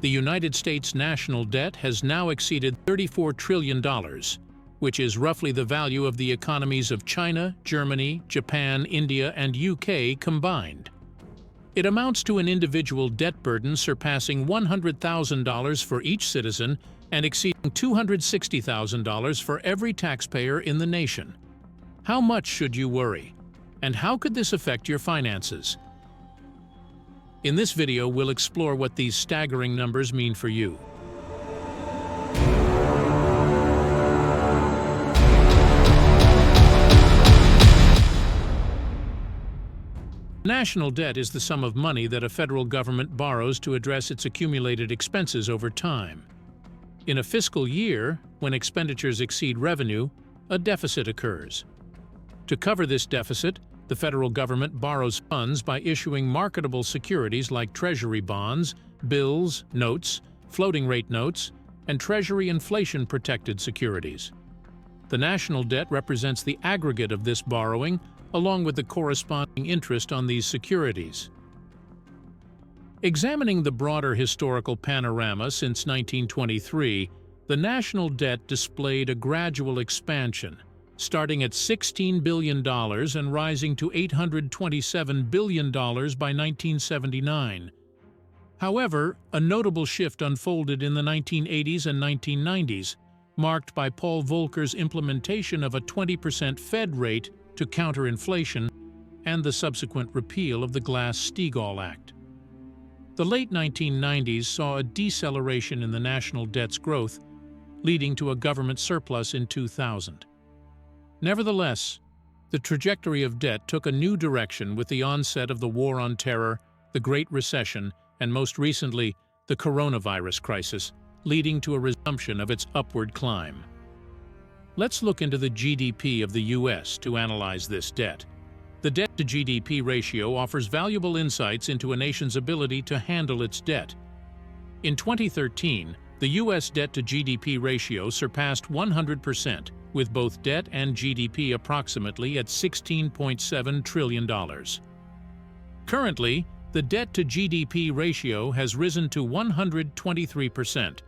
The United States national debt has now exceeded $34 trillion, which is roughly the value of the economies of China, Germany, Japan, India, and UK combined. It amounts to an individual debt burden surpassing $100,000 for each citizen and exceeding $260,000 for every taxpayer in the nation. How much should you worry? And how could this affect your finances? In this video, we'll explore what these staggering numbers mean for you. National debt is the sum of money that a federal government borrows to address its accumulated expenses over time. In a fiscal year, when expenditures exceed revenue, a deficit occurs. To cover this deficit, the federal government borrows funds by issuing marketable securities like treasury bonds, bills, notes, floating-rate notes, and treasury inflation-protected securities. The national debt represents the aggregate of this borrowing, along with the corresponding interest on these securities. Examining the broader historical panorama since 1923, the national debt displayed a gradual expansion, starting at $16 billion and rising to $827 billion by 1979. However, a notable shift unfolded in the 1980s and 1990s, marked by Paul Volcker's implementation of a 20% Fed rate to counter inflation and the subsequent repeal of the Glass-Steagall Act. The late 1990s saw a deceleration in the national debt's growth, leading to a government surplus in 2000. Nevertheless, the trajectory of debt took a new direction with the onset of the War on Terror, the Great Recession, and most recently, the coronavirus crisis, leading to a resumption of its upward climb. Let's look into the GDP of the U.S. to analyze this debt. The debt-to-GDP ratio offers valuable insights into a nation's ability to handle its debt. In 2013, the U.S. debt-to-GDP ratio surpassed 100%, with both debt and GDP approximately at $16.7 trillion. Currently, the debt-to-GDP ratio has risen to 123%,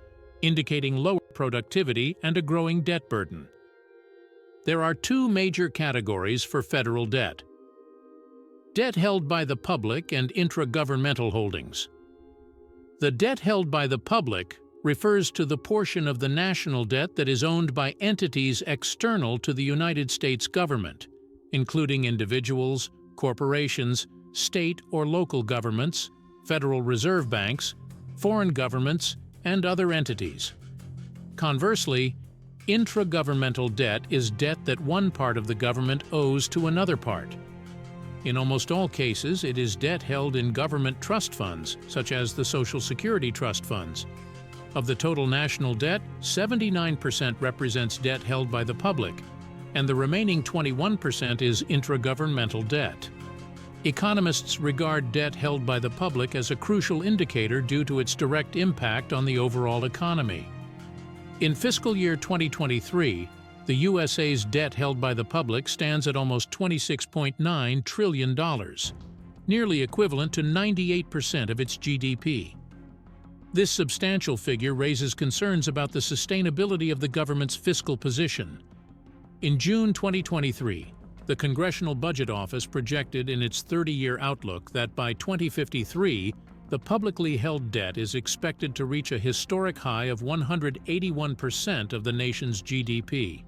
indicating lower productivity and a growing debt burden. There are two major categories for federal debt: debt held by the public and intragovernmental holdings. The debt held by the public refers to the portion of the national debt that is owned by entities external to the United States government, including individuals, corporations, state or local governments, Federal Reserve banks, foreign governments, and other entities. Conversely, intragovernmental debt is debt that one part of the government owes to another part. In almost all cases, it is debt held in government trust funds, such as the Social Security trust funds. Of the total national debt, 79% represents debt held by the public, and the remaining 21% is intragovernmental debt. Economists regard debt held by the public as a crucial indicator due to its direct impact on the overall economy. In fiscal year 2023, the USA's debt held by the public stands at almost $26.9 trillion, nearly equivalent to 98% of its GDP. This substantial figure raises concerns about the sustainability of the government's fiscal position. In June 2023, the Congressional Budget Office projected in its 30-year outlook that by 2053, the publicly held debt is expected to reach a historic high of 181% of the nation's GDP.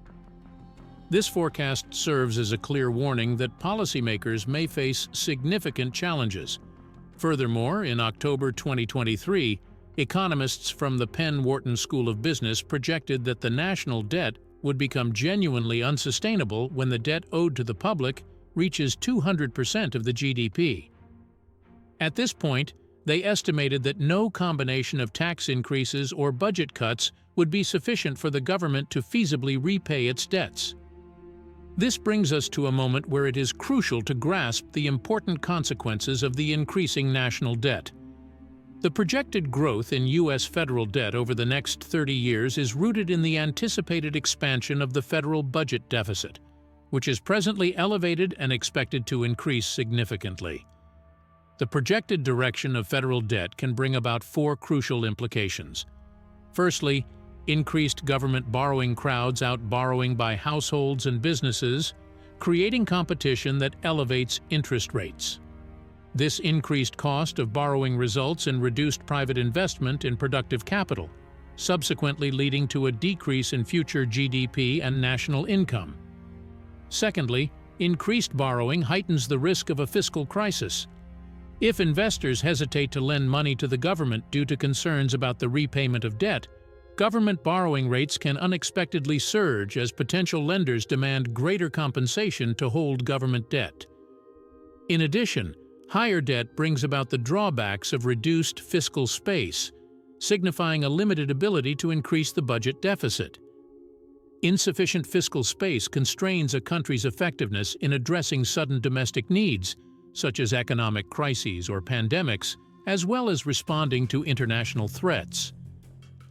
This forecast serves as a clear warning that policymakers may face significant challenges. Furthermore, in October 2023, economists from the Penn Wharton School of Business projected that the national debt would become genuinely unsustainable when the debt owed to the public reaches 200% of the GDP. At this point, they estimated that no combination of tax increases or budget cuts would be sufficient for the government to feasibly repay its debts. This brings us to a moment where it is crucial to grasp the important consequences of the increasing national debt. The projected growth in U.S. federal debt over the next 30 years is rooted in the anticipated expansion of the federal budget deficit, which is presently elevated and expected to increase significantly. The projected direction of federal debt can bring about four crucial implications. Firstly, increased government borrowing crowds out borrowing by households and businesses, creating competition that elevates interest rates. This increased cost of borrowing results in reduced private investment in productive capital, subsequently leading to a decrease in future GDP and national income. Secondly, increased borrowing heightens the risk of a fiscal crisis. If investors hesitate to lend money to the government due to concerns about the repayment of debt, government borrowing rates can unexpectedly surge as potential lenders demand greater compensation to hold government debt. In addition, higher debt brings about the drawbacks of reduced fiscal space, signifying a limited ability to increase the budget deficit. Insufficient fiscal space constrains a country's effectiveness in addressing sudden domestic needs, such as economic crises or pandemics, as well as responding to international threats.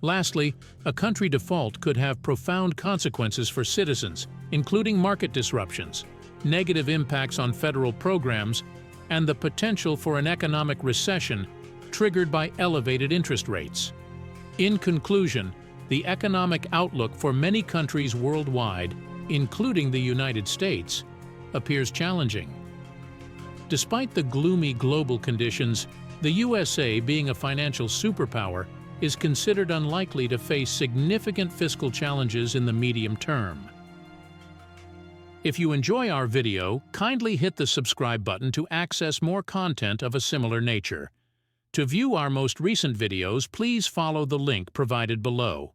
Lastly, a country default could have profound consequences for citizens, including market disruptions, negative impacts on federal programs, and the potential for an economic recession triggered by elevated interest rates. In conclusion, the economic outlook for many countries worldwide, including the United States, appears challenging. Despite the gloomy global conditions, the USA, being a financial superpower, is considered unlikely to face significant fiscal challenges in the medium term. If you enjoy our video, kindly hit the subscribe button to access more content of a similar nature. To view our most recent videos, please follow the link provided below.